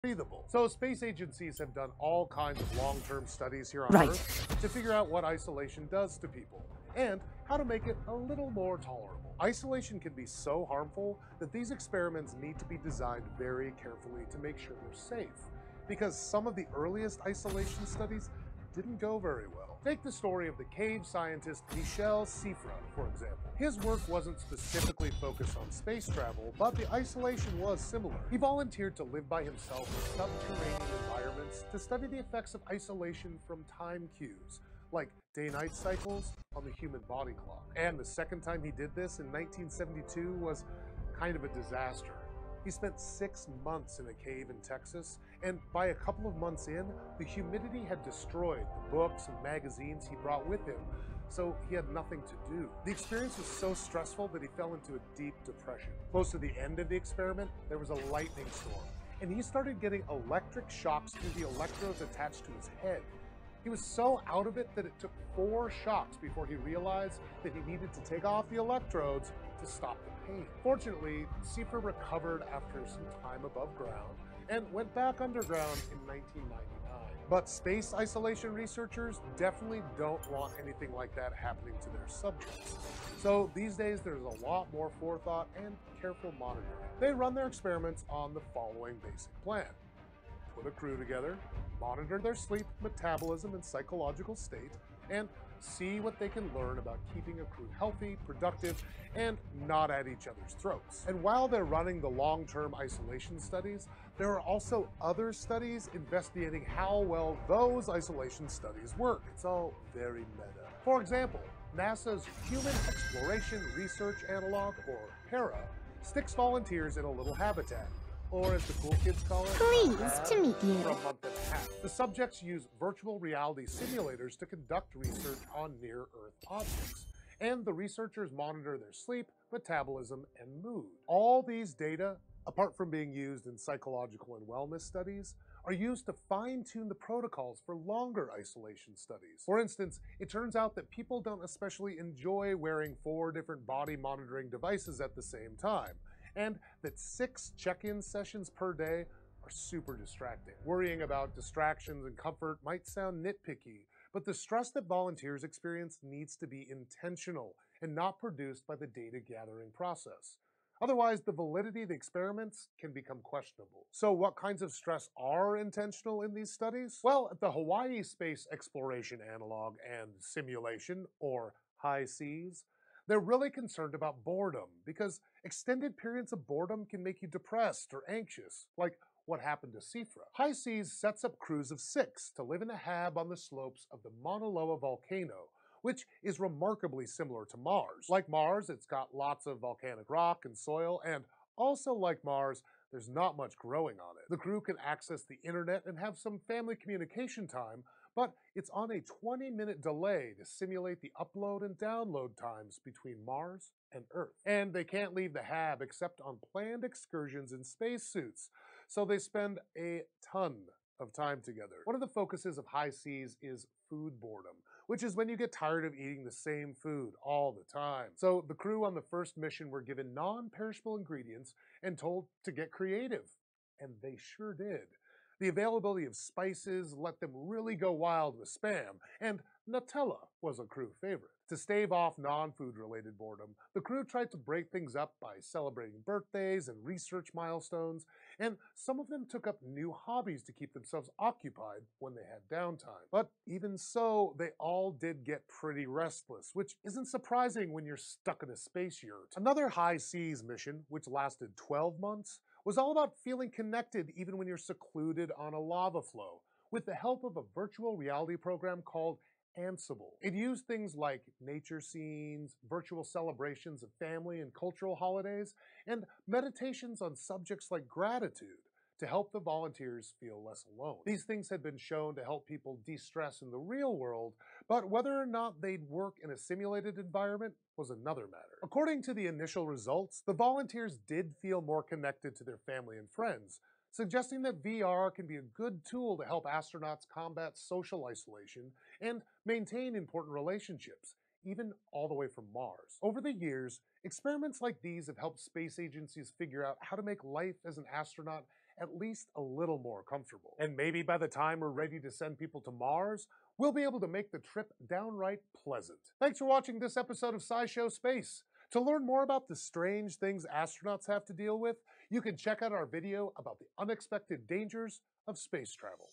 breathable. So space agencies have done all kinds of long-term studies here on Right. Earth to figure out what isolation does to people and how to make it a little more tolerable. Isolation can be so harmful that these experiments need to be designed very carefully to make sure they're safe, because some of the earliest isolation studies didn't go very well. Take the story of the cave scientist Michel Cifra, for example. His work wasn't specifically focused on space travel, but the isolation was similar. He volunteered to live by himself in subterranean environments to study the effects of isolation from time cues, like day-night cycles on the human body clock. And the second time he did this in 1972 was kind of a disaster. He spent 6 months in a cave in Texas, and by a couple of months in, the humidity had destroyed the books and magazines he brought with him, so he had nothing to do. The experience was so stressful that he fell into a deep depression. Close to the end of the experiment, there was a lightning storm, and he started getting electric shocks through the electrodes attached to his head. He was so out of it that it took 4 shocks before he realized that he needed to take off the electrodes to stop the pain. Fortunately, Cifra recovered after some time above ground and went back underground in 1999. But space isolation researchers definitely don't want anything like that happening to their subjects. So these days there's a lot more forethought and careful monitoring. They run their experiments on the following basic plan. Put a crew together, monitor their sleep, metabolism, and psychological state, and see what they can learn about keeping a crew healthy, productive, and not at each other's throats. And while they're running the long-term isolation studies, there are also other studies investigating how well those isolation studies work. It's all very meta. For example, NASA's Human Exploration Research Analog, or HERA, sticks volunteers in a little habitat, or as the cool kids call it, Pleased to meet you. for a month and a half. The subjects use virtual reality simulators to conduct research on near-Earth objects, and the researchers monitor their sleep, metabolism, and mood. All these data, apart from being used in psychological and wellness studies, are used to fine-tune the protocols for longer isolation studies. For instance, it turns out that people don't especially enjoy wearing 4 different body monitoring devices at the same time, and that 6 check-in sessions per day are super distracting. Worrying about distractions and comfort might sound nitpicky, but the stress that volunteers experience needs to be intentional and not produced by the data gathering process. Otherwise, the validity of the experiments can become questionable. So what kinds of stress are intentional in these studies? Well, at the Hawaii Space Exploration Analog and Simulation, or HI-SEAS, they're really concerned about boredom, because extended periods of boredom can make you depressed or anxious, like what happened to Cifra. HI-SEAS sets up crews of 6 to live in a hab on the slopes of the Mauna Loa volcano, which is remarkably similar to Mars. Like Mars, it's got lots of volcanic rock and soil, and also like Mars, there's not much growing on it. The crew can access the internet and have some family communication time, but it's on a 20-minute delay to simulate the upload and download times between Mars and Earth. And they can't leave the hab except on planned excursions in spacesuits, so they spend a ton of time together. One of the focuses of HI-SEAS is food boredom, which is when you get tired of eating the same food all the time. So the crew on the first mission were given non-perishable ingredients and told to get creative, and they sure did. The availability of spices let them really go wild with Spam, and Nutella was a crew favorite. To stave off non-food related boredom, the crew tried to break things up by celebrating birthdays and research milestones, and some of them took up new hobbies to keep themselves occupied when they had downtime. But even so, they all did get pretty restless, which isn't surprising when you're stuck in a space yurt. Another HI-SEAS mission, which lasted 12 months, was all about feeling connected even when you're secluded on a lava flow, with the help of a virtual reality program called Ansible. It used things like nature scenes, virtual celebrations of family and cultural holidays, and meditations on subjects like gratitude to help the volunteers feel less alone. These things had been shown to help people de-stress in the real world, but whether or not they'd work in a simulated environment was another matter. According to the initial results, the volunteers did feel more connected to their family and friends, suggesting that VR can be a good tool to help astronauts combat social isolation and maintain important relationships, even all the way from Mars. Over the years, experiments like these have helped space agencies figure out how to make life as an astronaut at least a little more comfortable. And maybe by the time we're ready to send people to Mars, we'll be able to make the trip downright pleasant. Thanks for watching this episode of SciShow Space. To learn more about the strange things astronauts have to deal with, you can check out our video about the unexpected dangers of space travel.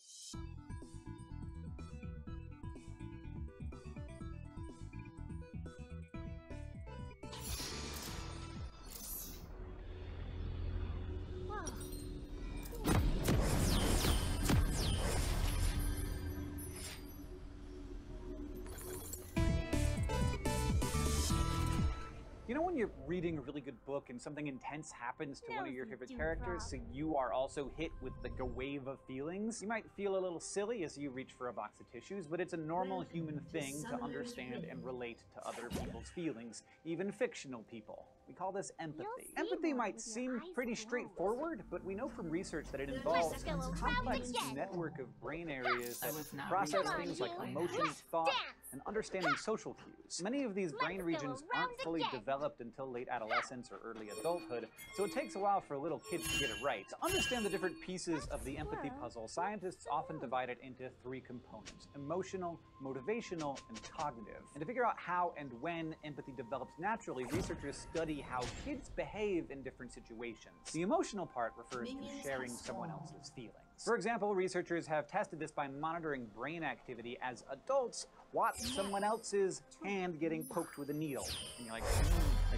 You know when you're reading a really good book and something intense happens to one of your favorite characters, so you are also hit with like a wave of feelings? You might feel a little silly as you reach for a box of tissues, but it's a normal human thing to understand and relate to other people's feelings, even fictional people. We call this empathy. Empathy might seem pretty straightforward, but we know from research that it involves a complex network of brain areas that process things like emotions, thought, and understanding social cues. Many of these brain regions aren't fully developed until late adolescence or early adulthood, so it takes a while for little kids to get it right. To understand the different pieces of the empathy puzzle, scientists often divide it into three components: emotional, motivational, and cognitive. And to figure out how and when empathy develops naturally, researchers study how kids behave in different situations. The emotional part refers to sharing someone else's feelings. For example, researchers have tested this by monitoring brain activity as adults watch someone else's hand getting poked with a needle. And you're like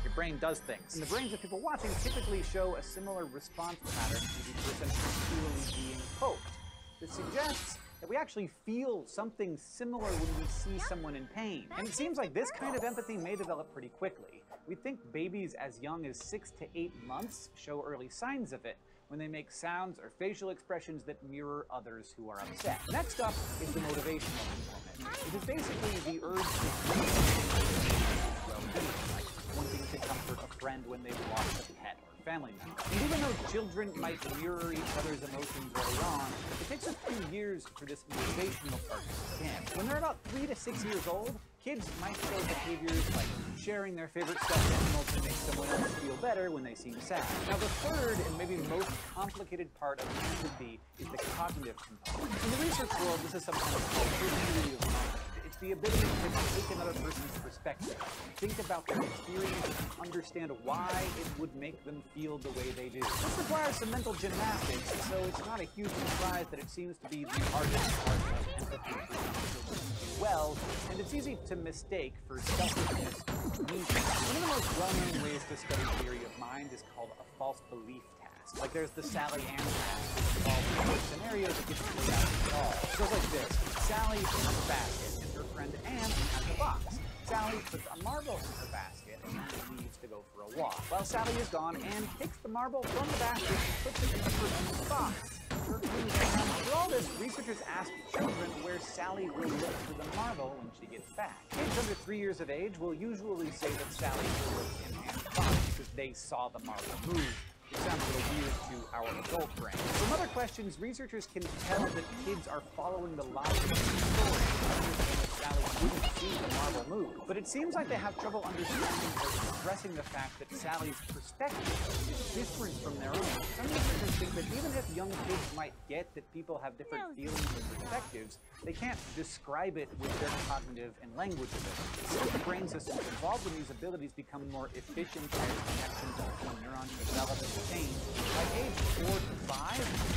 your brain does things. And the brains of people watching typically show a similar response pattern to the person actually being poked. This suggests that we actually feel something similar when we see someone in pain. And it seems like this kind of empathy may develop pretty quickly. We think babies as young as 6 to 8 months show early signs of it, when they make sounds or facial expressions that mirror others who are upset. Next up is the motivational component. It is basically the urge to like wanting to comfort a friend when they've lost a pet or family member. And even though children might mirror each other's emotions early on, it takes a few years for this motivational part to begin. When they're about 3 to 6 years old, kids might show behaviors like sharing their favorite stuffed animal to make someone else feel better when they seem sad. Now the third and maybe most complicated part of empathy is the cognitive component. In the research world, this is sometimes called theory of mind. It's the ability to take another person's perspective, think about their experience, and understand why it would make them feel the way they do. This requires some mental gymnastics, so it's not a huge surprise that it seems to be the hardest part of empathy. Well, and it's easy to mistake for selfishness or weakness. One of the most well-known ways to study theory of mind is called a false belief task. Like there's the Sally Ann task, which involves scenarios that get played out at all. It goes like this: Sally has a basket, and her friend Ann has a box. Sally puts a marble in her basket and leaves to go for a walk. While Sally is gone, Ann takes the marble from the basket and puts it in her friend's box. For all this, researchers ask children where Sally will look for the marble when she gets back. Kids under 3 years of age will usually say that Sally will look in Ann's box because they saw the marble move. It sounds a little weird to our adult brain. From other questions, researchers can tell that kids are following the logic of the story to understand that Sally wouldn't see the marble move. But it seems like they have trouble understanding or expressing the fact that Sally's perspective is different from their own. Some researchers think that even if young kids might get that people have different feelings and perspectives, they can't describe it with their cognitive and language abilities. As the brain systems involved in these abilities become more efficient as connections between neurons develop and change, by age 4 to 5,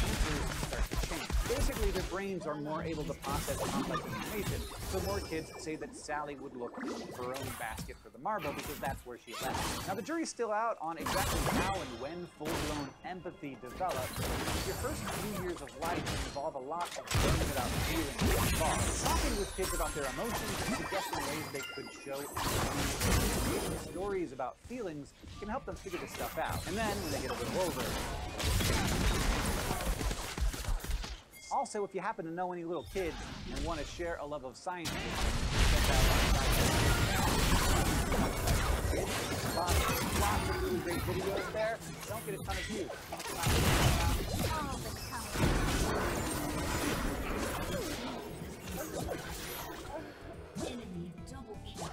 answers start to change. Basically, their brains are more able to process complex information, so more kids say that Sally would look in her own basket for the marble because that's where she left it. Now, the jury's still out on exactly how and when full-blown empathy develops. Your first few years of life involve a lot of learning about feelings and thoughts. Talking with kids about their emotions and suggesting ways they could show empathy. Stories about feelings can help them figure this stuff out. And then, when they get a little older. Also, if you happen to know any little kids and want to share a love of science, check out lots of really great videos there. Don't get a ton of views. Enemy double kill.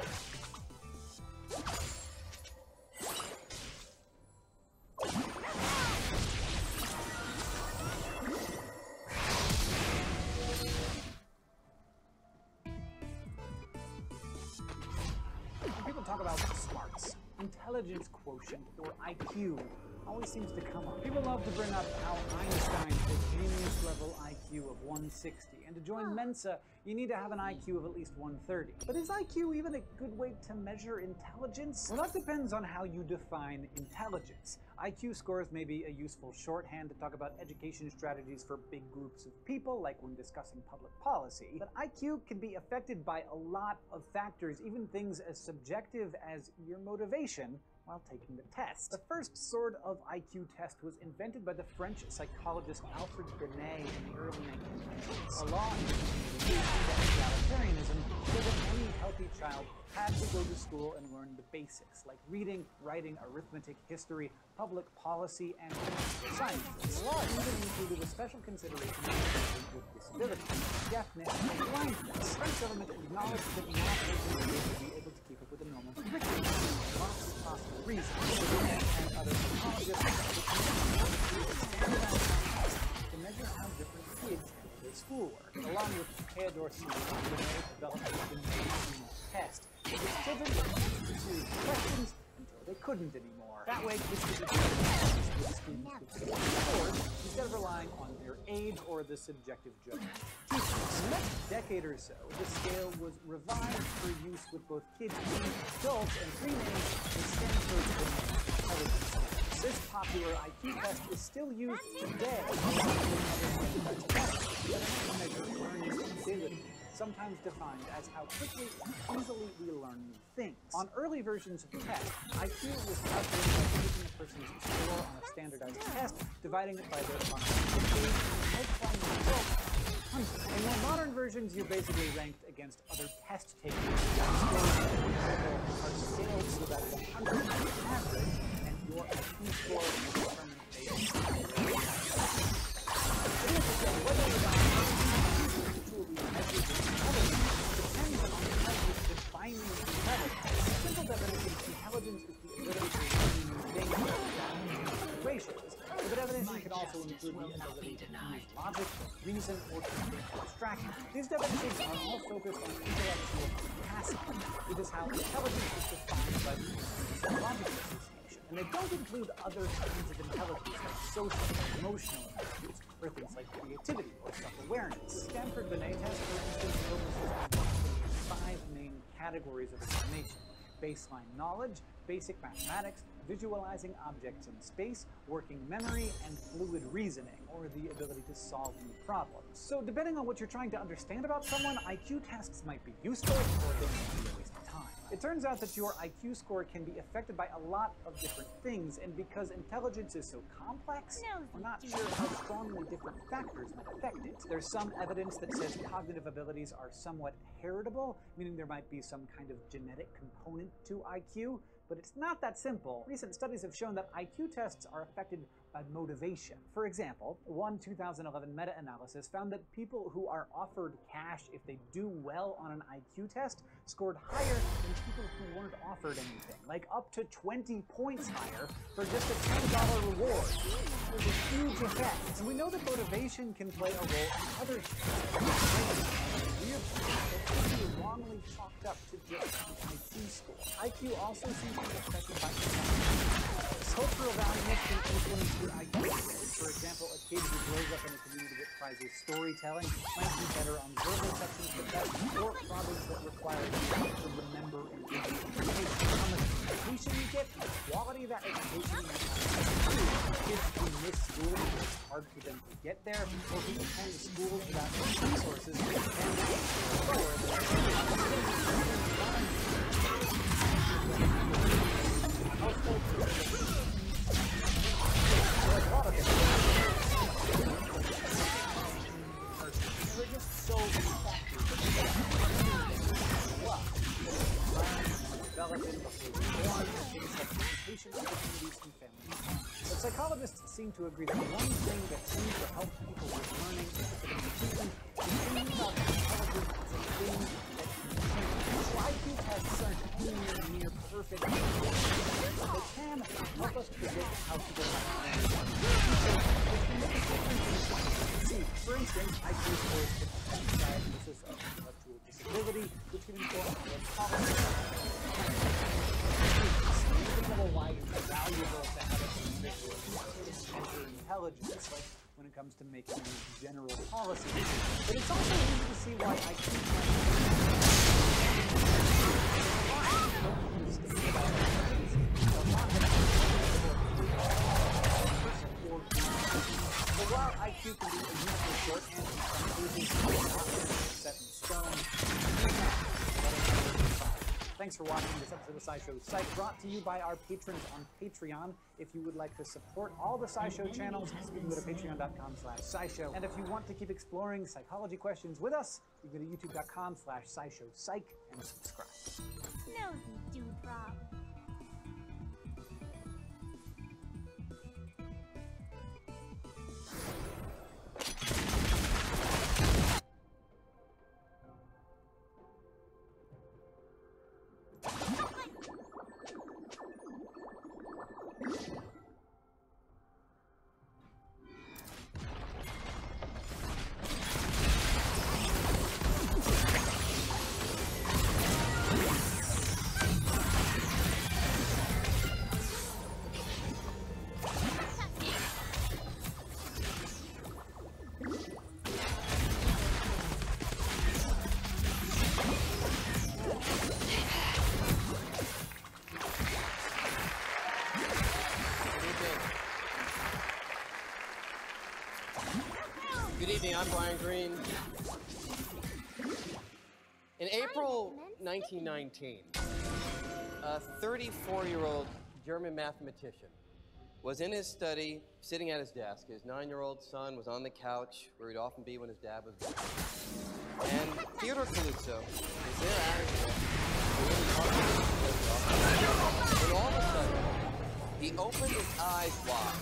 talk about smarts. Intelligence quotient, or IQ, always seems to come up. People love to bring up how Einstein had a genius level IQ of 160, and to join Mensa, you need to have an IQ of at least 130. But is IQ even a good way to measure intelligence? Well, that depends on how you define intelligence. IQ scores may be a useful shorthand to talk about education strategies for big groups of people, like when discussing public policy. But IQ can be affected by a lot of factors, even things as subjective as your motivation while taking the test. The first sort of IQ test was invented by the French psychologist Alfred Binet in the early 1990s. A law in egalitarianism said that any healthy child had to go to school and learn the basics, like reading, writing, arithmetic, history, public policy, and sciences. The law even included a special consideration for children with disabilities, deafness, and blindness. The French government acknowledged that not everyone would be able to keep up with the normal curriculum for lots of possible reasons. Binet and other psychologists standardized tests to measure how different kids did their schoolwork. Along with Theodore C. Binet developed the Binet test. Children would answer series questions until they couldn't anymore. That way, kids could be with students with similar scores instead of relying on their age or the subjective judgment. In the next decade or so, the scale was revised for use with both kids and adults and renamed the Stanford Intelligence Test. This popular IQ test is still used today to measure learning ability, sometimes defined as how quickly and easily we learn new things. On early versions of the test, IQ was calculated by taking a person's score on a standardized test, dividing it by their functional age, and multiplying the result by 100. In more modern versions, you're basically ranked against other test takers. Scores, for example, are scaled so that 100 is the average, and your IQ score is determined based on your age. It is the same whether or not depends on how you define intelligence. In simple definition, intelligence is the ability to learn new things in challenging situations. But the definition can also include the ability to use logic, reason, or to think abstractly. These definitions are all focused on intellectual capacity, which is how intelligence is defined by the logical association. And they don't include other kinds of intelligence like social and emotional intelligence, or things like creativity or self-awareness. The Stanford Binet test, for instance, focuses on 5 main categories of information: baseline knowledge, basic mathematics, visualizing objects in space, working memory, and fluid reasoning, or the ability to solve new problems. So depending on what you're trying to understand about someone, IQ tests might be useful, or they might be a waste of time. It turns out that your IQ score can be affected by a lot of different things, and because intelligence is so complex, we're not sure how strongly different factors might affect it. There's some evidence that says cognitive abilities are somewhat heritable, meaning there might be some kind of genetic component to IQ, but it's not that simple. Recent studies have shown that IQ tests are affected by motivation. For example, one 2011 meta-analysis found that people who are offered cash if they do well on an IQ test scored higher than people who weren't offered anything, like up to 20 points higher for just a $10 reward. There's a huge effect. And we know that motivation can play a role in other things. It could be wrongly chalked up to just an IQ score. IQ also seems to be affected by cultural values can influence your IQ score. For example, a kid who grows up in a community that prizes storytelling might be better on verbal sections of the test or problems that require you to remember and retain information. On the education you get, the quality of that education might not. Kids who miss school, it's hard for them to get there, or who attend schools without resources can be slower We're just so many factors development, things like education opportunities and family. But psychologists seem to agree that one thing that seems to help people with learning is thinking about intelligence as a thing that can change. So IQ tests aren't anywhere near perfect, but they can help us predict how people might learn. For instance, IQ scores can affect the diagnosis of intellectual disability, which can inform our policy. intelligence, like when it comes to making these general policies. But it's also easy to see why IQ but while IQ can be a useful shorthand in some cases, it's not set in stone. Thanks for watching this episode of SciShow Psych, brought to you by our patrons on Patreon. If you would like to support all the SciShow channels, you can go to patreon.com/SciShow. And if you want to keep exploring psychology questions with us, you can go to youtube.com/SciShow Psych and subscribe. Nosy dewdrop. Good evening, I'm Brian Greene. In April 1919, a 34-year-old German mathematician was in his study, sitting at his desk. His 9-year-old son was on the couch, where he'd often be when his dad was gone. And Theodore Kaluza was there at his desk, when all of a sudden, he opened his eyes wide.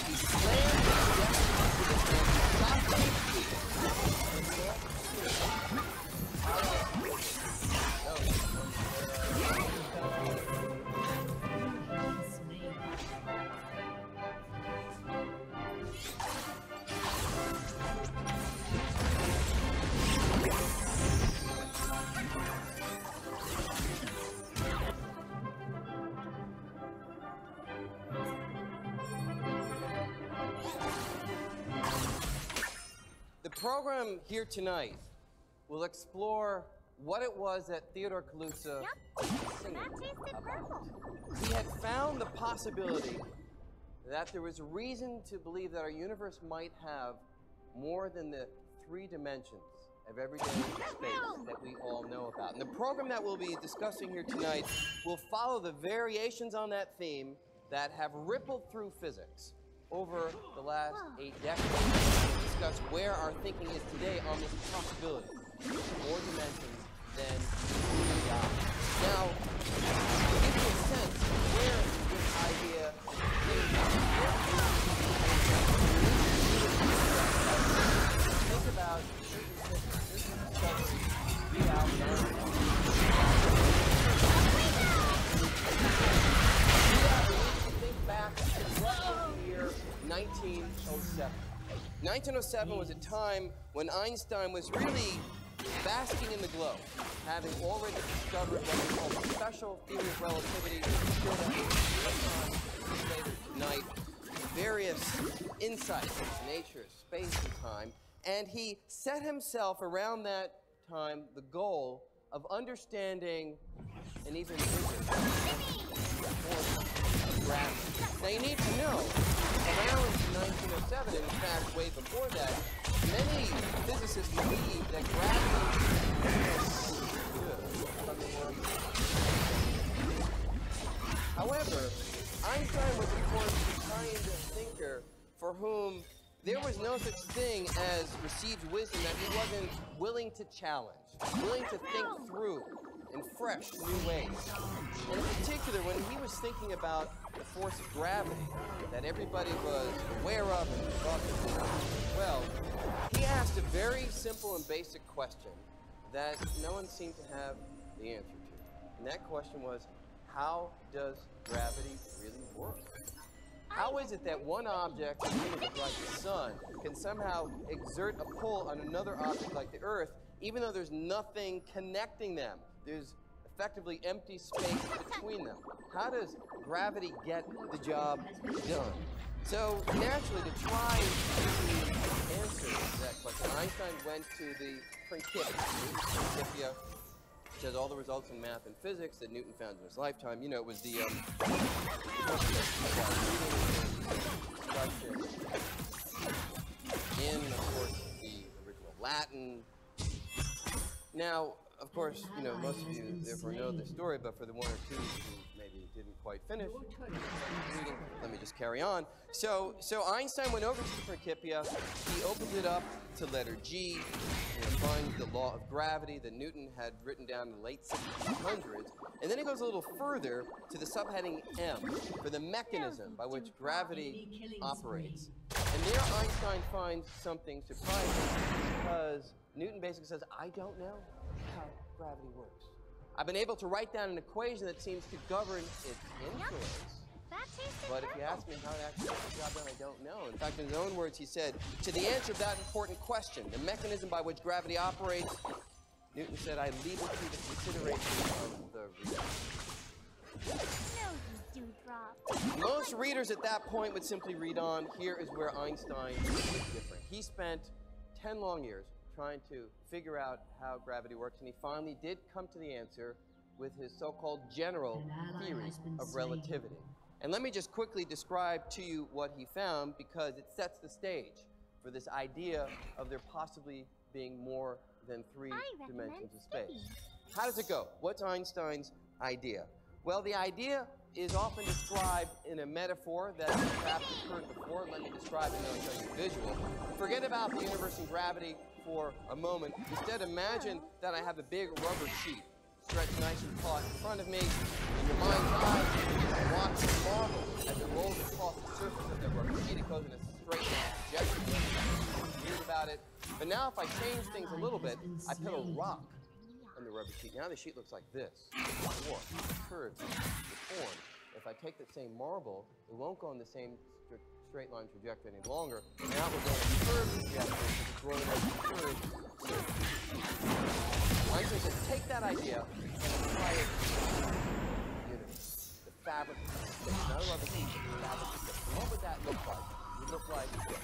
He slammed his desk with his hand, stopped his feet, and the program here tonight will explore what it was that Theodore Kaluza was singing about. He had found the possibility that there was a reason to believe that our universe might have more than the 3 dimensions of everyday space that we all know about. And the program that we'll be discussing here tonight will follow the variations on that theme that have rippled through physics over the last 8 decades. We'll discuss where our thinking is today on this possibility. More dimensions than God. Now, to give you a sense of where this idea came from, think about certain discoveries, reality. Think back to the year 1907. 1907 was a time when Einstein was really basking in the glow, having already discovered what we call the special theory of relativity, later tonight, various insights into nature, space, and time, and he set himself around that time the goal of understanding an even bigger force of gravity. Now you need to know, around 1907, in fact way before that, many physicists believed that gravity was good from the world. However, Einstein was, of course, the kind of thinker for whom there was no such thing as received wisdom that he wasn't willing to challenge, willing to think through in fresh, new ways. And in particular, when he was thinking about the force of gravity that everybody was aware of and thought well, he asked a very simple and basic question that no one seemed to have the answer to. And that question was, how does gravity really work? How is it that one object, like the sun, can somehow exert a pull on another object like the Earth, even though there's nothing connecting them? There's effectively empty space between them. How does gravity get the job done? So naturally, to try to answer that question, Einstein went to the Principia, which has all the results in math and physics that Newton found in his lifetime. You know, it was the in, of course, the original Latin. Now, of course, you know, most of you therefore know the story, but for the one or two who maybe didn't quite finish reading, let me just carry on. So Einstein went over to the Principia. He opened it up to letter G, and finds the law of gravity that Newton had written down in the late 1600s. And then he goes a little further to the subheading M for the mechanism by which gravity operates. And there Einstein finds something surprising, because Newton basically says, I don't know how gravity works. I've been able to write down an equation that seems to govern its influence. But if you ask me how it actually works, the job done, I don't know. In fact, in his own words, he said, to the answer of that important question, the mechanism by which gravity operates, Newton said, I leave it to the consideration of the reader. No, you dewdrop. Most readers at that point would simply read on. Here is where Einstein was different. He spent 10 long years trying to figure out how gravity works, and he finally did come to the answer with his so-called general theory of relativity. And let me just quickly describe to you what he found, because it sets the stage for this idea of there possibly being more than 3 dimensions of space. How does it go? What's Einstein's idea? Well, the idea is often described in a metaphor that perhaps you've heard before. Let me describe it and I'll show you a visual. Forget about the universe and gravity for a moment. Instead, imagine that I have a big rubber sheet stretched nice and taut in front of me. In your mind's eye, you watch the marble as it rolls across the surface of the rubber sheet. It goes in a straight line trajectory. Nothing weird about it. But now if I change things a little bit, I put a rock on the rubber sheet. Now the sheet looks like this. Warped, curved, deformed. If I take that same marble, it won't go in the same straight line trajectory any longer. Now we're going to curve trajectory, it's rolling over the curved surface. Einstein said, take that idea and apply it to the universe. The fabric of space. Not a rubber sheet, but the fabric of space. And what would that look like? It would look like this.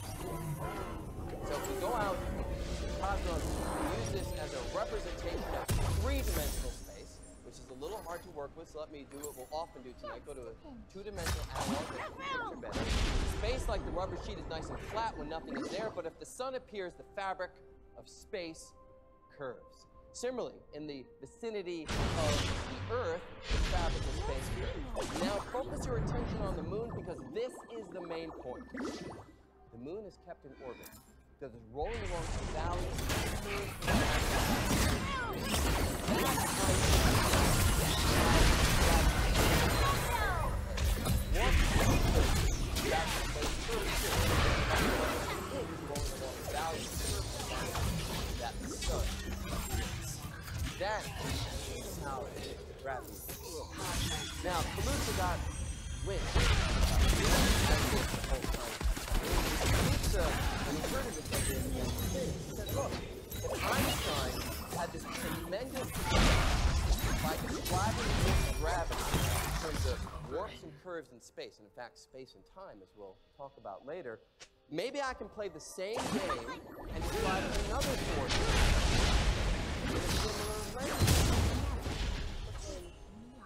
So if we go out to the cosmos, we use this as a representation of 3-dimensional space, which is a little hard to work with, so let me do what we'll often do tonight. Go to a 2-dimensional analog, make the picture better. Space, like the rubber sheet, is nice and flat when nothing is there, but if the sun appears, the fabric of space curves. Similarly, in the vicinity of the Earth, the fabric of space curves. Now focus your attention on the moon, because this is the main point. The moon is kept in orbit because it's rolling along the valley that the sun. That is how gravity works. Now, Kaluza got wind. When he heard of this idea, he said, look, if Einstein had this tremendous by describing gravity in terms of warps and curves in space, and in fact space and time, as we'll talk about later, maybe I can play the same game and describe another force in a similar way. Put them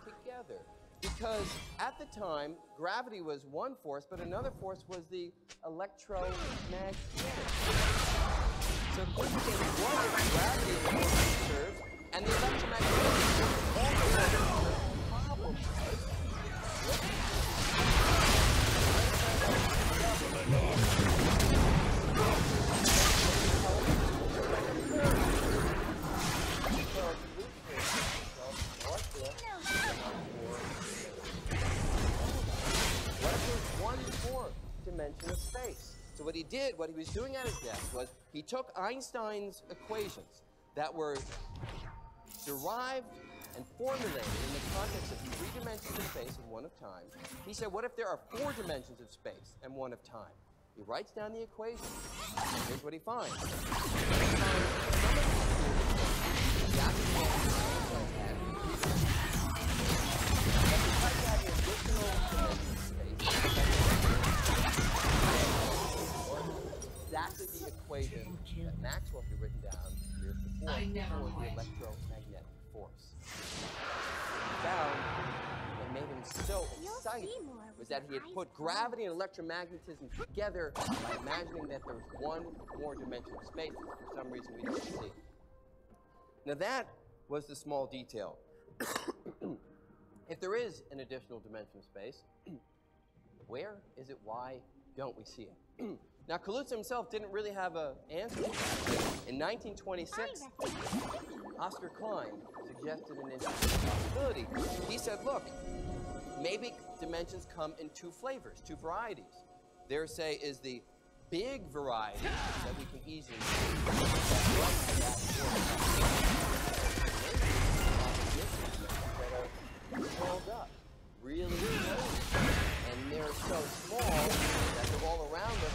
together. Because at the time, gravity was one force, but another force was the electromagnetic. So this became one of gravity and the force curves, and the electromagnetic also problem dimension of space. So what he did, what he was doing at his desk, was he took Einstein's equations that were derived and formulated in the context of 3 dimensions of space and 1 of time. He said, what if there are 4 dimensions of space and 1 of time? He writes down the equation. And here's what he finds. that Maxwell had written down years before I never for the quit. electromagnetic force. He found what made him so excited was that he had put gravity and electromagnetism together by imagining that there was one more dimension of space that for some reason we don't see. Now that was the small detail. If there is an additional dimension of space, where is it? Why don't we see it? Now, Kaluza himself didn't really have an answer to that. In 1926, Oscar Klein suggested an interesting possibility. He said, look, maybe dimensions come in two flavors, two varieties. There, say, is the big variety that we can easily curled up, really close, and they're so small that they're all around us.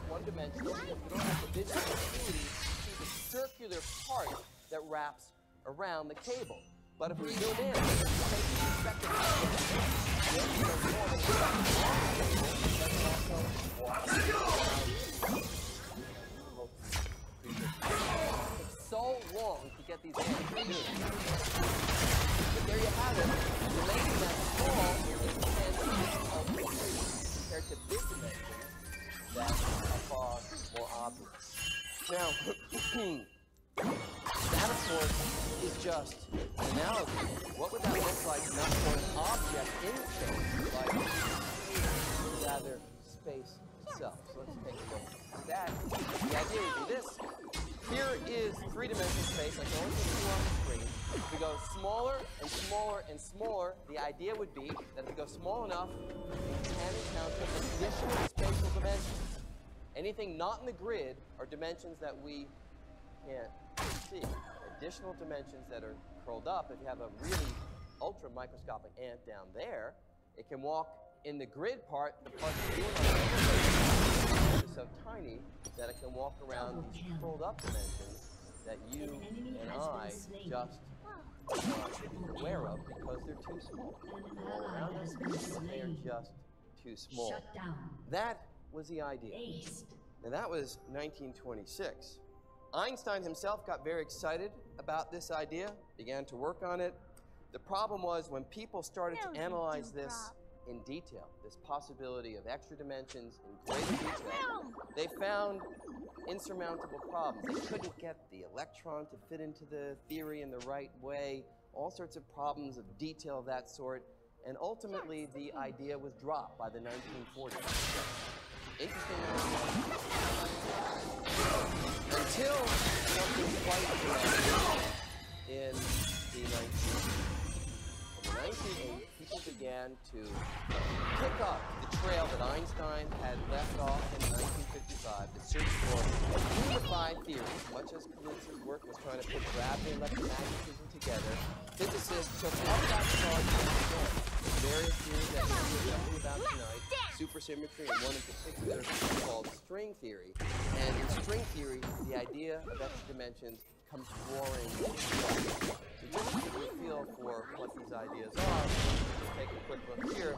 One dimensional, you don't have the visual acuity to see the circular part that wraps around the cable. But if we zoom in, take the perspective it's so long to get these hands to do. But there you have it. You're making that small in 10 compared to big dimensions that are far more obvious. Now, that, of course, is just an analogy. What would that look like not for an object in space, like rather space itself? So let's take a look at that. The idea would be this. Here is three-dimensional space. I can only put two on the screen. If we go smaller and smaller and smaller, the idea would be that if we go small enough, we can encounter additional spatial dimensions. Anything not in the grid are dimensions that we can't see. Additional dimensions that are curled up. If you have a really ultra microscopic ant down there, it can walk in the grid part, the part that you and I is so tiny that it can walk around these curled up dimensions that you and I just not be aware of because they're too small. They're all around us, but they are just too small. That was the idea. Now that was 1926. Einstein himself got very excited about this idea, began to work on it. The problem was when people started to analyze this in detail, this possibility of extra dimensions in greater detail, they found insurmountable problems. They couldn't get the electron to fit into the theory in the right way, all sorts of problems of detail of that sort, and ultimately the idea was dropped by the 1940s. Interesting until something quite dramatic in the 1980s, people began to pick up the trail that Einstein had left off in 1955 to search for unified theories, much as Kaluza's work was trying to put gravity and electromagnetism together. Physicists took up that charge with various theories that we're talking about tonight, supersymmetry, and one in particular called string theory. And in string theory, the idea of extra dimensions comes roaring back. So just to get a feel for what these ideas are, let's take a quick look here.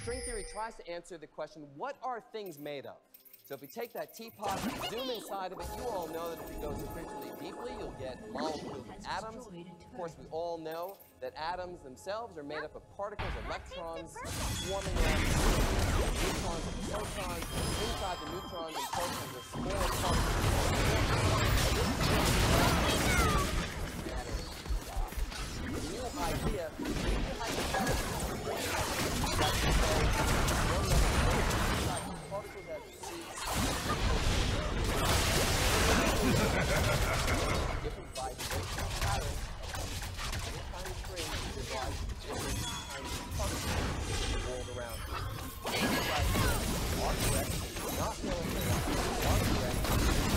String theory tries to answer the question, what are things made of? So if we take that teapot and zoom inside of it, you all know that if it goes sufficiently deeply, you'll get molecules and atoms. Of course, we all know that atoms themselves are made up of particles, electrons, swarming around neutrons and protons. Inside the neutrons and protons are smaller particles. The new idea particles that different vibrational patterns of this kind of string divides different kinds of particles rolled around. Are correct, not are correct,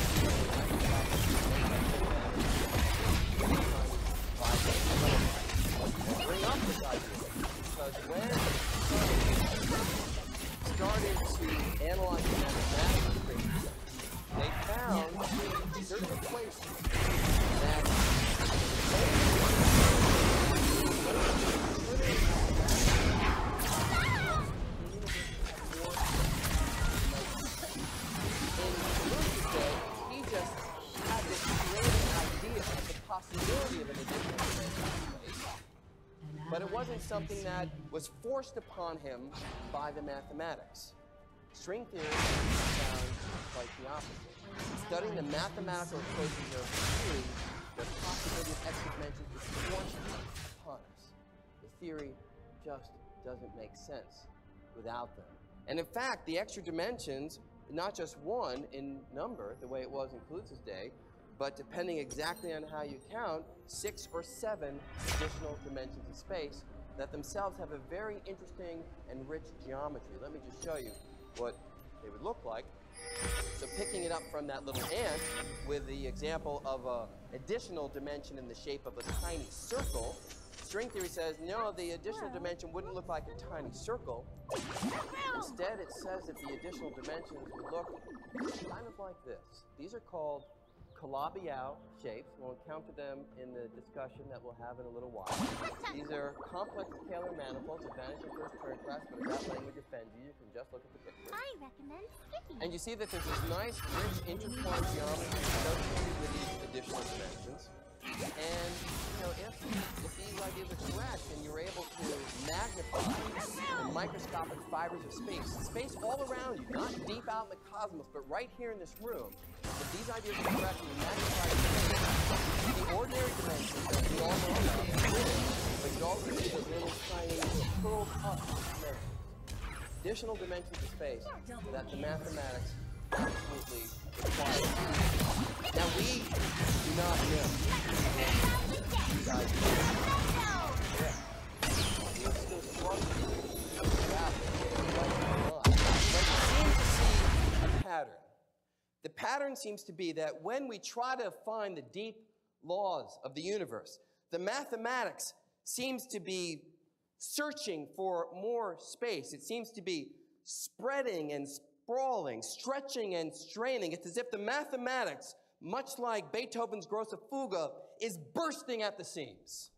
there's an equation that he just had this creative idea of the possibility of an additional dimension space, but it wasn't something that was forced upon him by the mathematics. String theory found quite the opposite. Studying the mathematical equations of theory, the possibility of extra dimensions is forced upon us. The theory just doesn't make sense without them. And in fact, the extra dimensions, not just one in number, the way it was in Kaluza's day, but depending exactly on how you count, 6 or 7 additional dimensions of space that themselves have a very interesting and rich geometry. Let me just show you what they would look like. So picking it up from that little ant with the example of an additional dimension in the shape of a tiny circle, string theory says, no, the additional dimension wouldn't look like a tiny circle. Instead, it says that the additional dimensions would look kind of like this. These are called Calabi-Yau shapes. We'll encounter them in the discussion that we'll have in a little while. These are complex Taylor manifolds, advantage of first turn class, but if that language offends you, you can just look at the picture. I recommend skipping. And you see that there's this nice, rich, intertwined geometry associated with these additional dimensions. And, you know, if these ideas are correct, and you're able to magnify the microscopic fibers of space all around you, not deep out in the cosmos, but right here in this room, if these ideas are correct, and you magnify space, the ordinary dimensions that we all know about, but you also see those little tiny curled up dimensions. Additional dimensions of space that the mathematics absolutely require. Now we do not know these ideas. Yeah. We're still struggling with that, but you seem to see a pattern. The pattern seems to be that when we try to find the deep laws of the universe, the mathematics seems to be searching for more space. It seems to be spreading and sprawling, stretching and straining. It's as if the mathematics, much like Beethoven's Grosse Fuge, is bursting at the seams.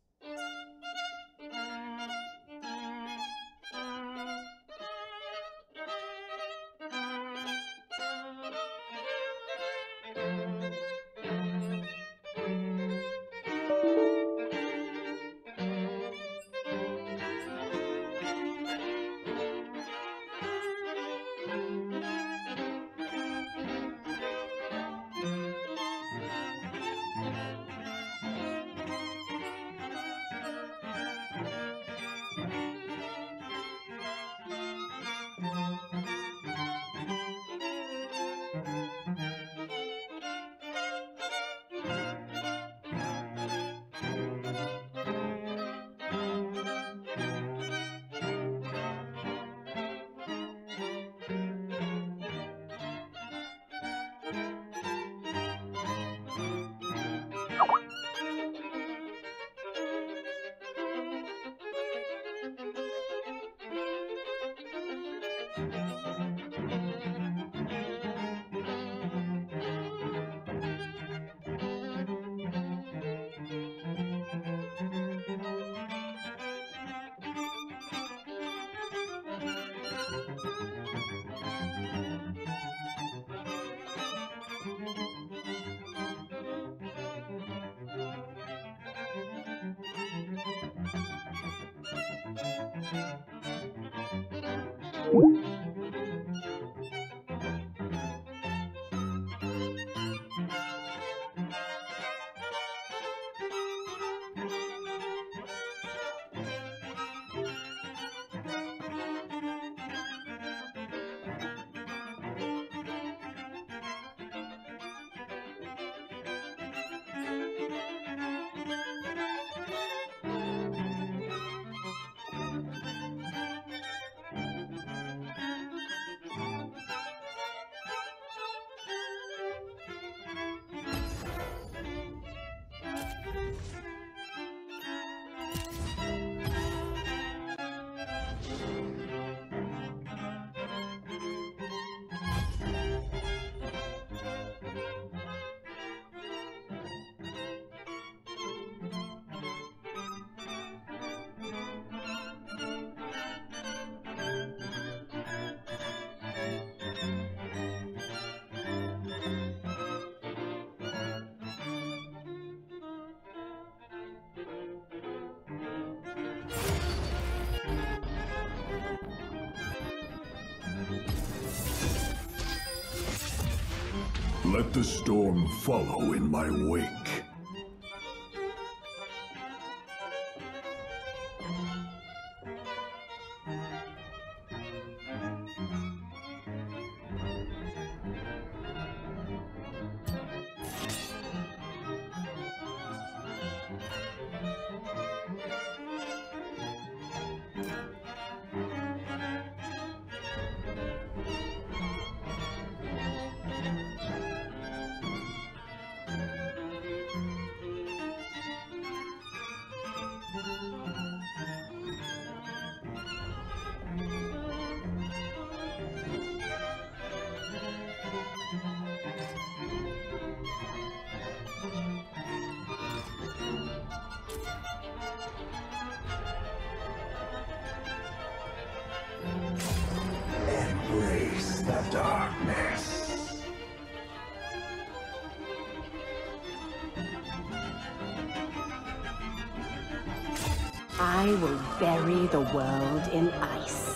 Let the storm follow in my wake. Embrace the darkness. I will bury the world in ice.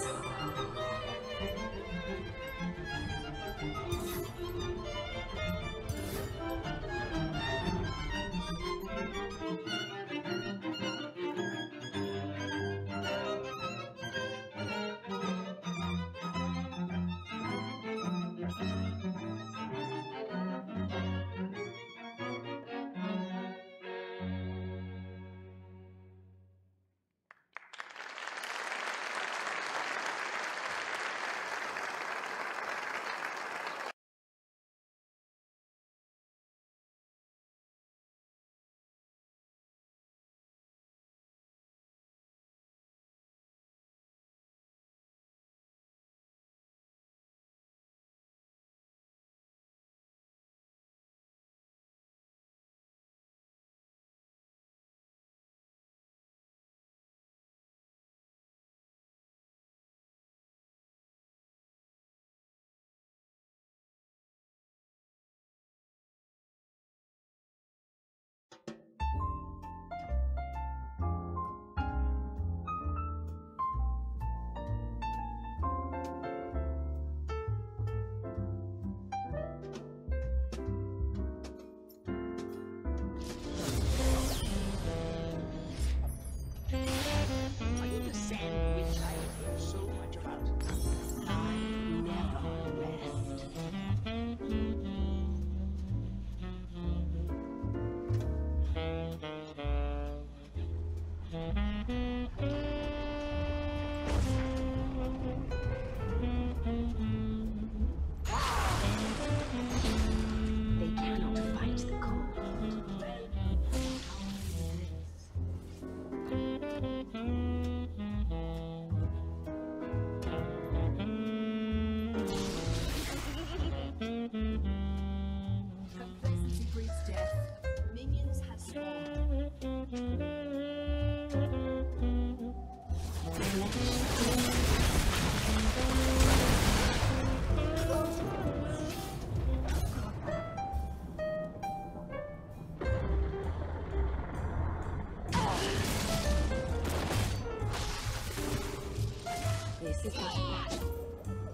This is not a battle.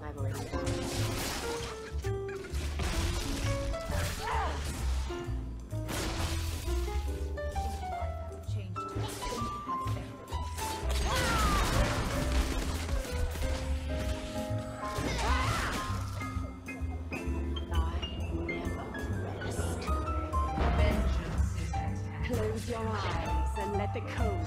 I've already done it. Close your eyes and let the cold.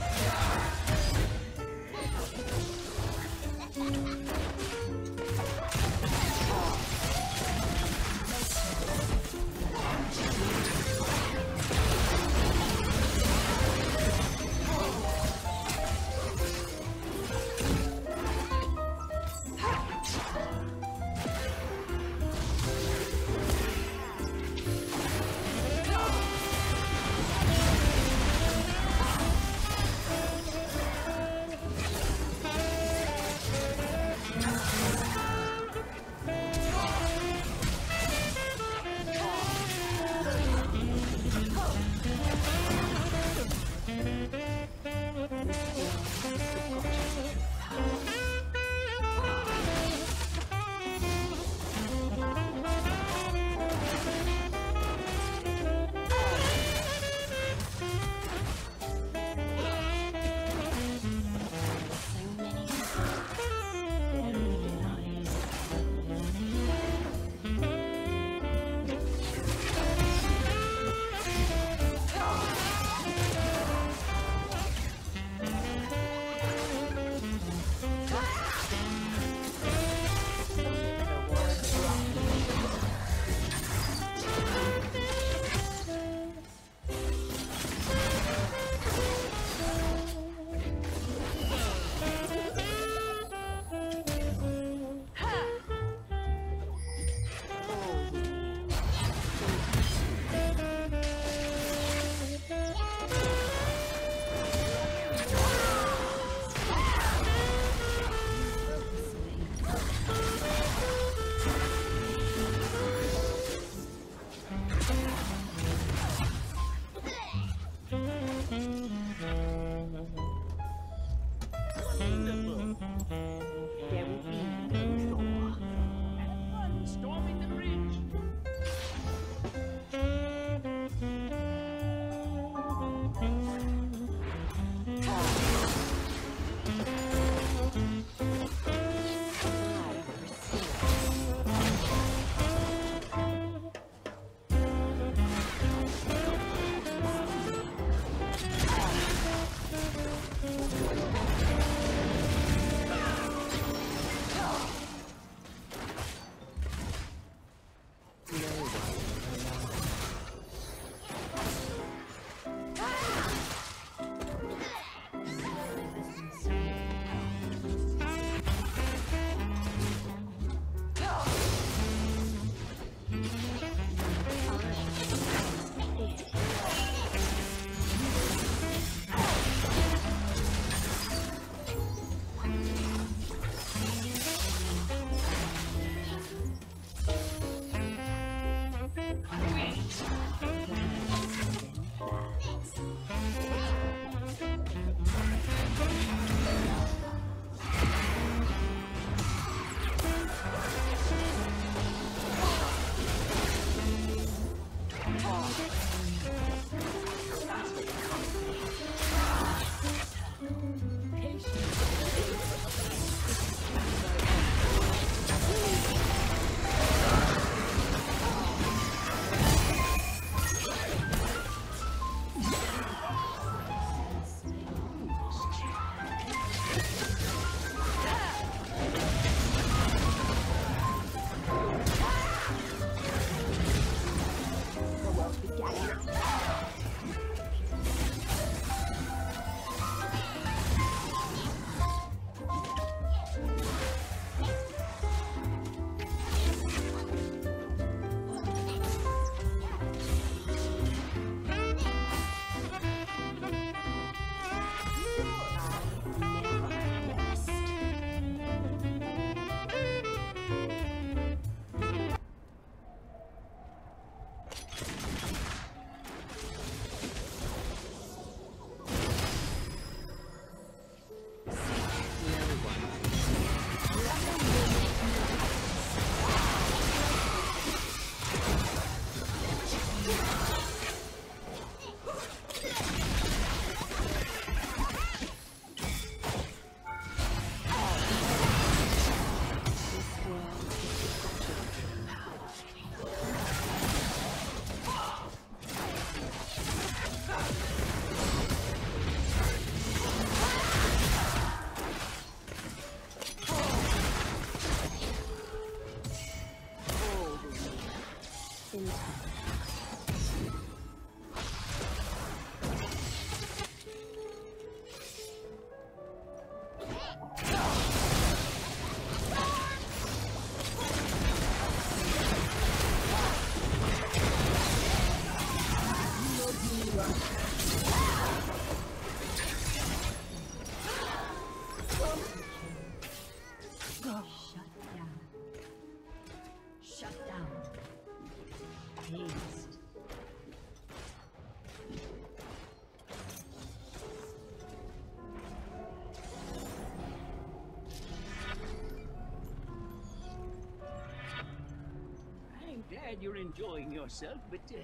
Glad you're enjoying yourself, but there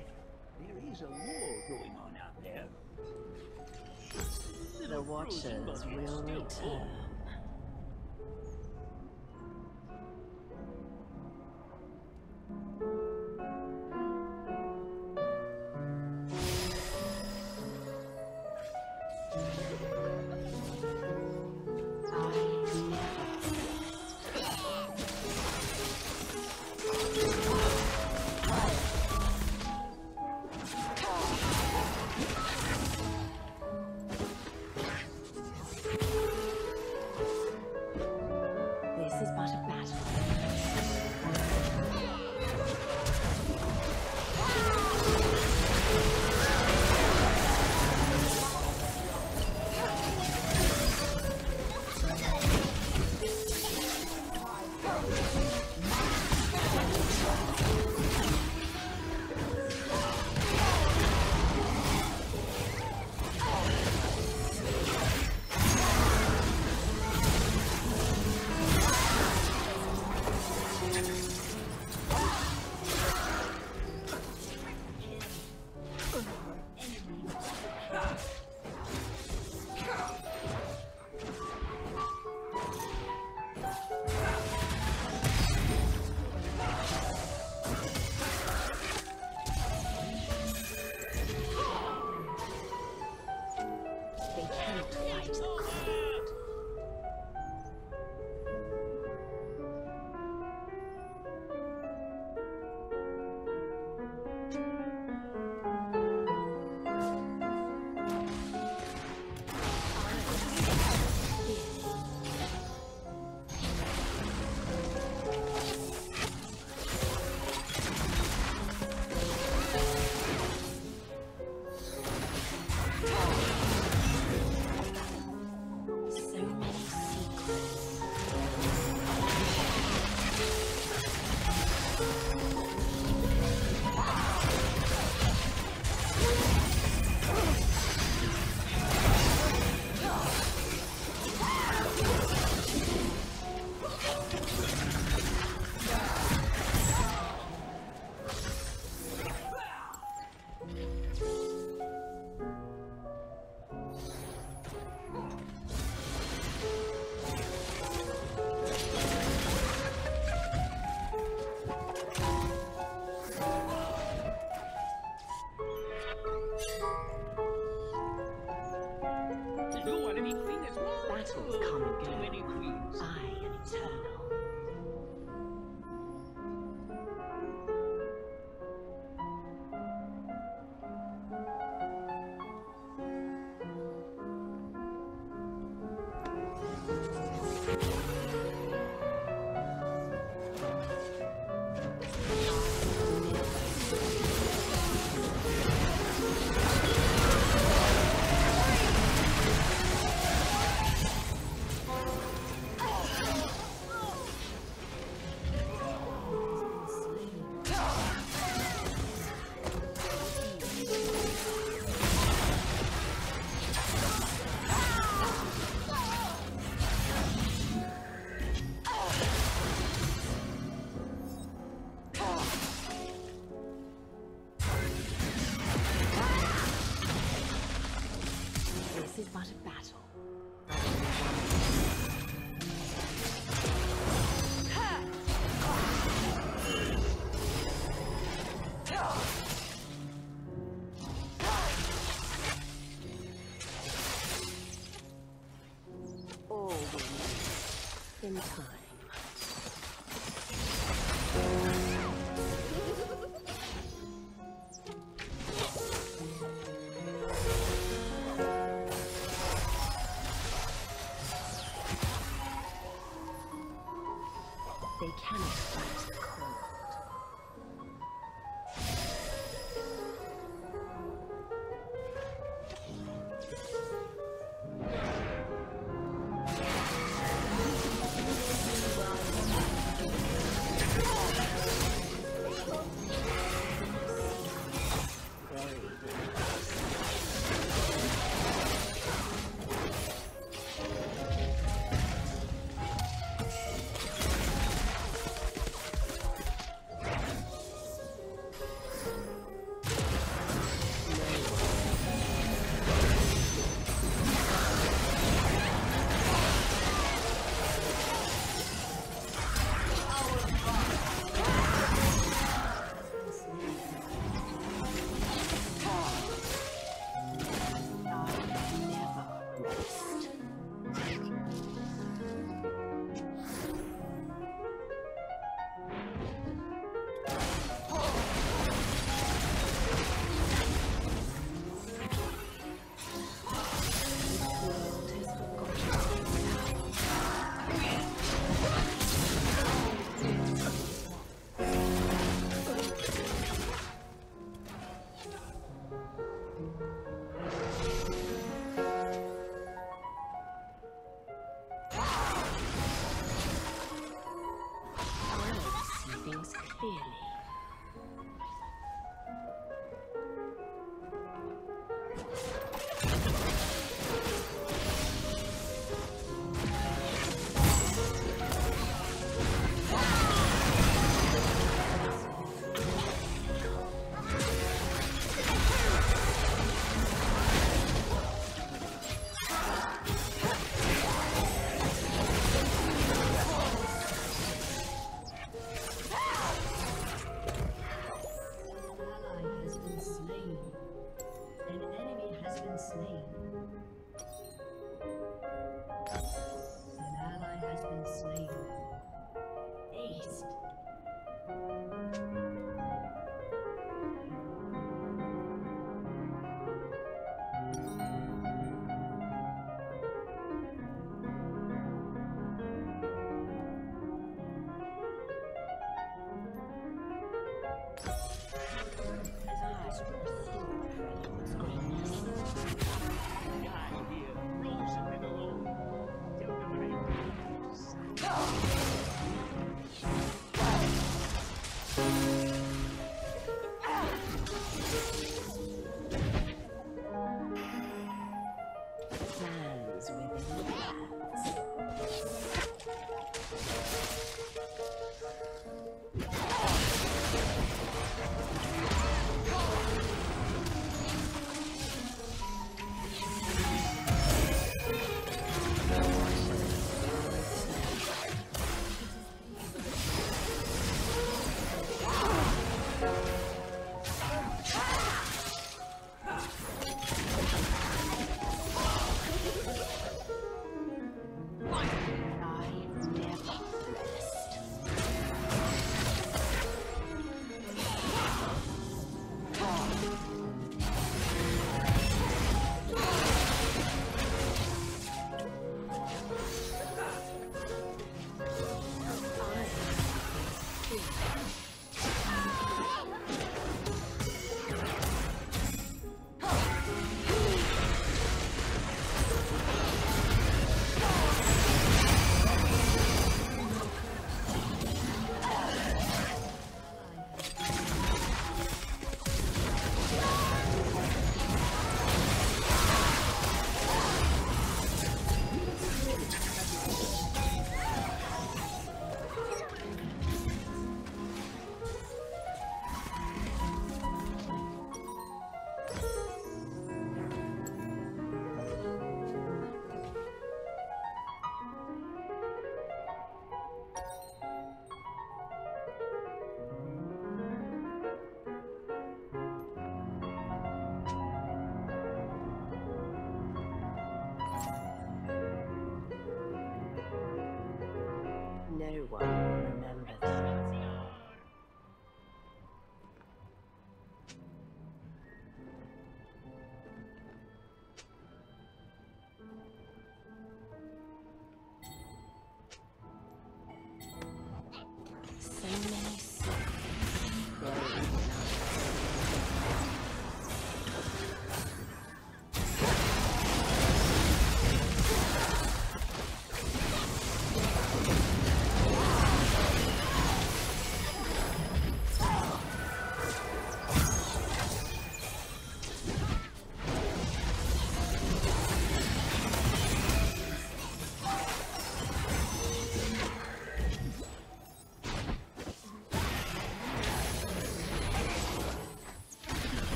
is a war going on out there. The Watchers will return. but a battle. All will meet in time. They cannot fight the cold. Clearly.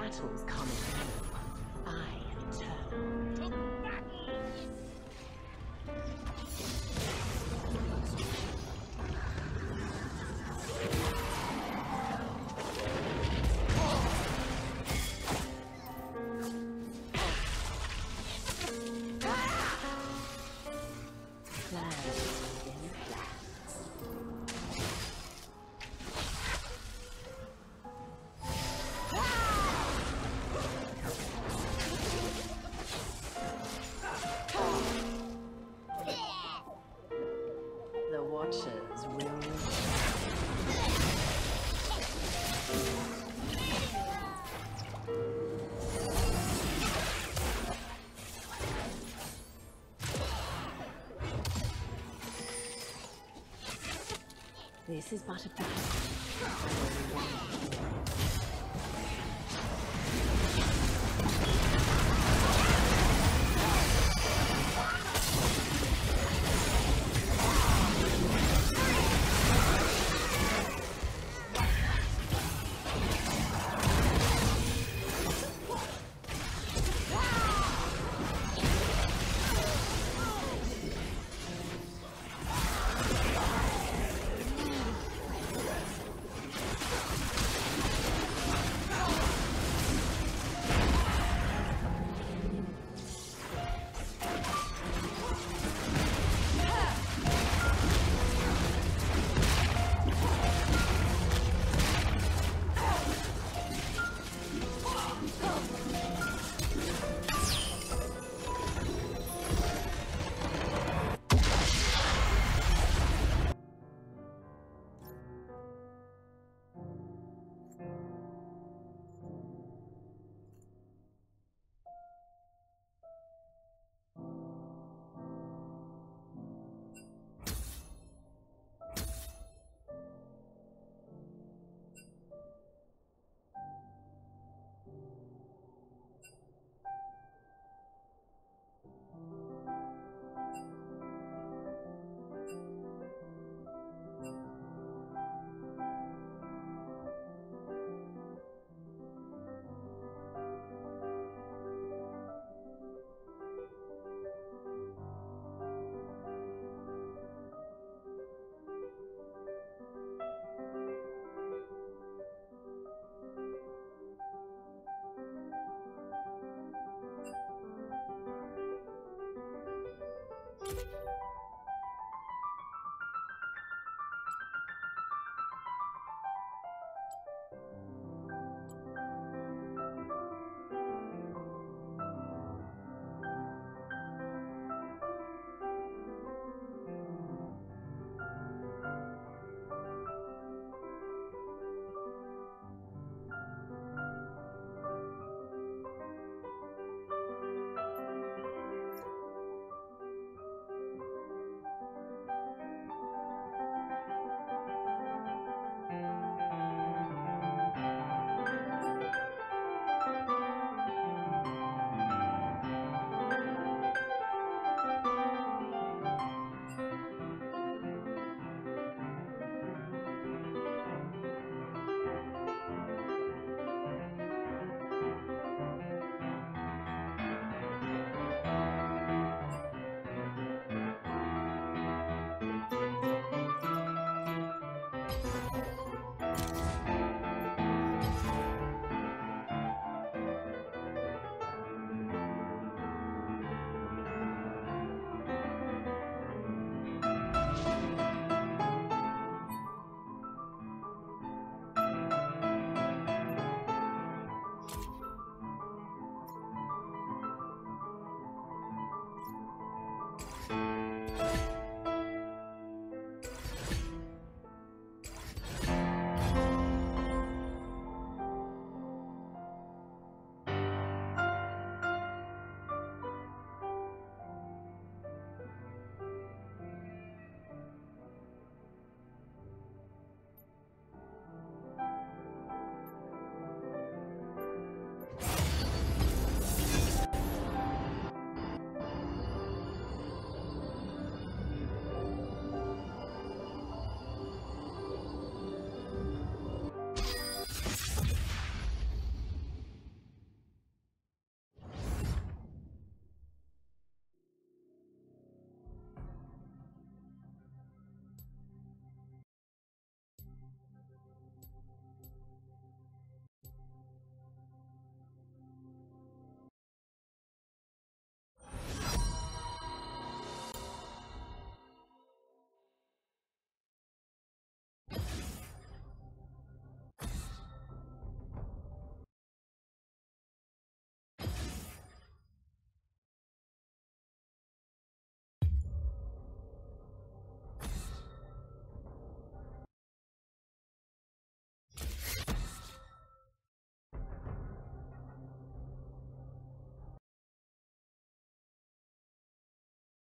battles come and go. I am eternal. The Watchers will This is but a battle.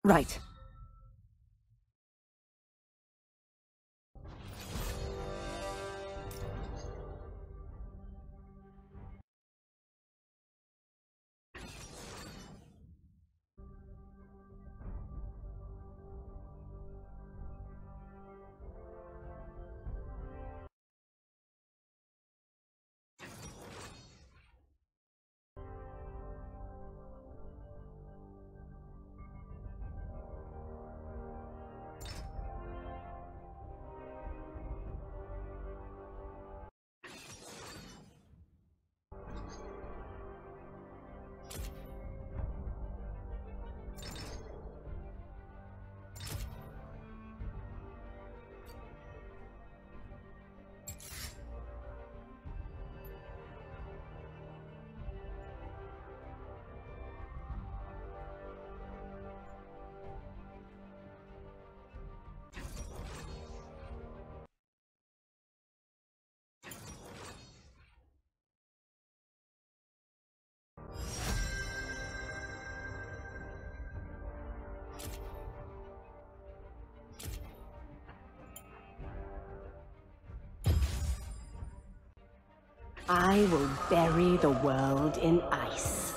Right. I will bury the world in ice.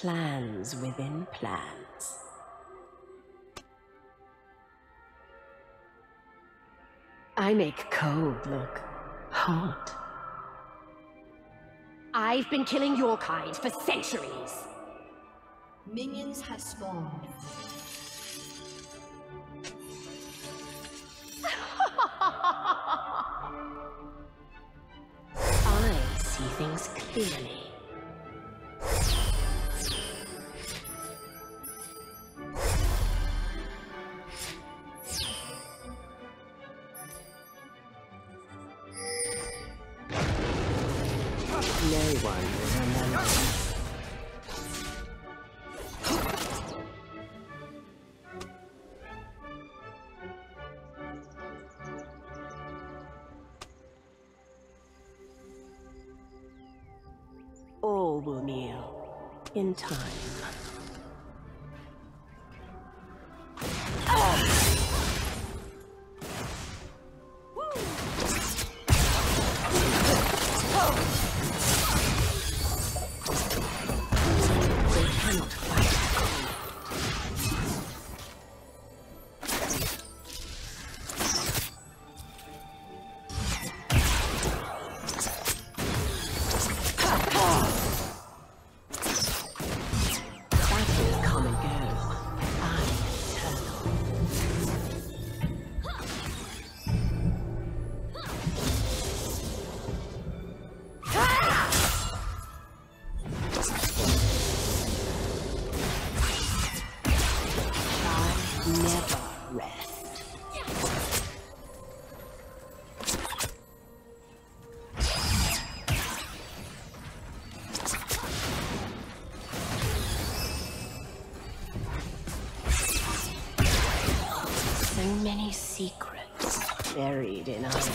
Plans within plans. I make cold look hot. I've been killing your kind for centuries. Minions have spawned. I see things clearly. No one will remember. All will kneel in time. They cannot fight. Battles come and go. I'm eternal. I never rest. So many secrets buried in us.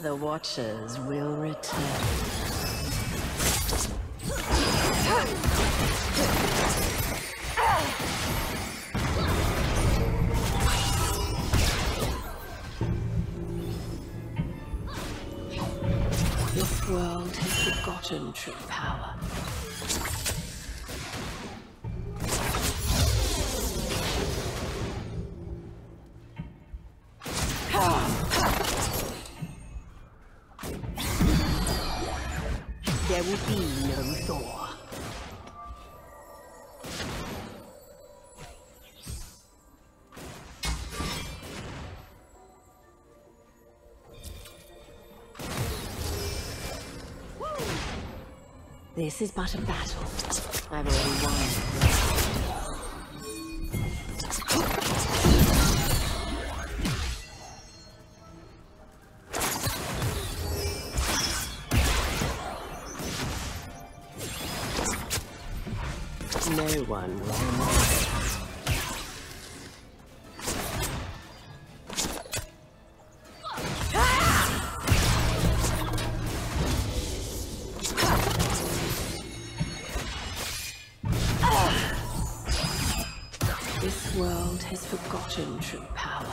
The Watchers will return. This world has forgotten true power. There will be no Thor. This is but a battle. I've already won. No one will remember. This world has forgotten true power.